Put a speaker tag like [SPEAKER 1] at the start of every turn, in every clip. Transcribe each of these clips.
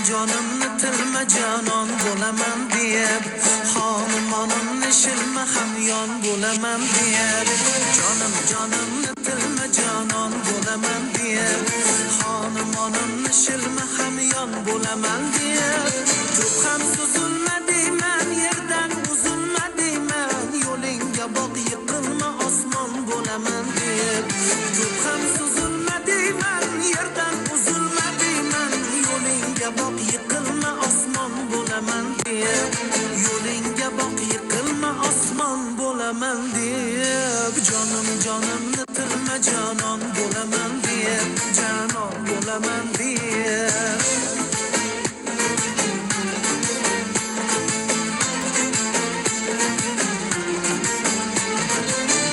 [SPEAKER 1] jonimni tilma janon bo'laman deb xonimonimni shilma hamyon bo'laman deb jonimni tilma janon bo'laman deb xonimonimni shilma hamyon bo'laman deb ko'p ham suzulma deyman yerdan uzilma deyman yo'lingga boq yiqilma osmon bo'laman deb ko'p ham suzulma deyman yerdan uzilma deyman yo'lingga boq yiqilma osmon bo'laman deb yo'lingga boq yiqilma osmon bo'laman deb jonimni tilma janon bo'laman deb janon bo'laman deb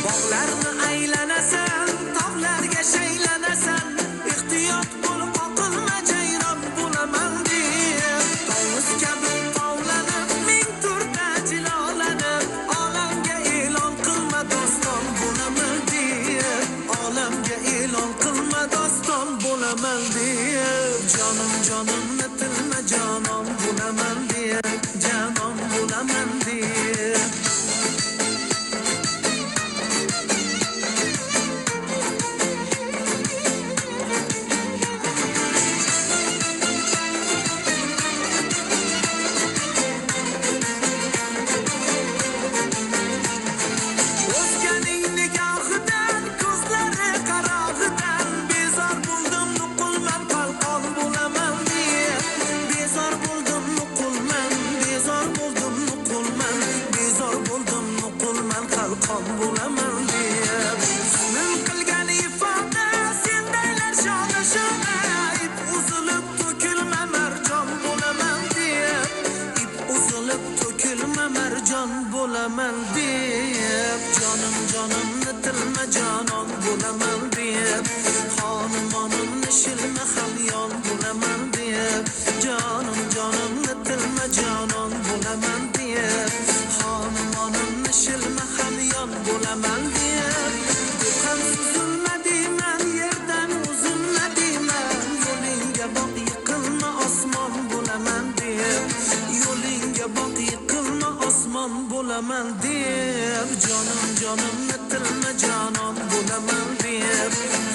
[SPEAKER 1] bog'larni aylanasan tog'larga shaylanasan ehtiyot bo'l qoqilma jayron bo'laman deb tovus kabi tovlanib ming turda jilolanib olamga e'lon qilma doston bo'laman deb olamga e'lon qilma doston bo'laman deb jonimni tilma janon bo'laman deb janon bo'laman deb o'zganing nigohidan ko'zlari qarog'idan bezor bo'ldim nuqulman qalqon bo'laman deb bezor bo'ldim nuqulman qalqon bo'laman deb men qilgan ifoda sendaylar shona shona ip uzilib to'kilma marjon bo'laman deb ip uzilib to'kilma marjon bo'laman deb jonimni tilma janon bo'laman deb xonimonimni shilma hamyon bo'laman deb jonimni tilma janon bo'laman deb xonimonimni shilma hamyon bo'laman deb ko'p ham suzilma deyman yerdan uzilma deyman yo'lingga boq yiqilma osmon bo'laman deb yo'lingga boq yiqilma osmon bo'laman deb jonimni tilma janon bo'laman deb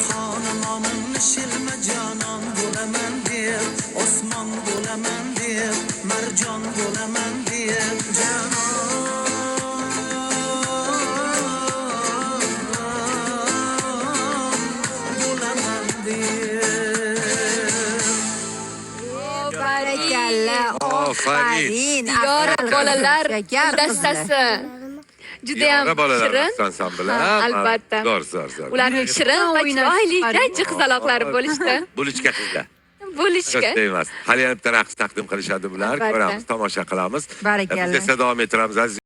[SPEAKER 1] xonimonimni shilma janon bo'laman deb osmon bo'laman deb marjon bo'laman deb
[SPEAKER 2] Ofarin.
[SPEAKER 3] Diyora bolalar dastasi. Juda ham shirin. Albatta.
[SPEAKER 2] Zo'r.
[SPEAKER 3] Ularning shirin va chiroyli jajji qizaloqlari bo'lishdi.
[SPEAKER 2] Bulichka qizlar.
[SPEAKER 3] Bo'lishga.
[SPEAKER 2] Emas. Hali ham bitta raqs taqdim qilishadi bular. Ko'ramiz, tomosha qilamiz.
[SPEAKER 4] Barakalla.
[SPEAKER 2] Biz esa davom ettiramiz aziz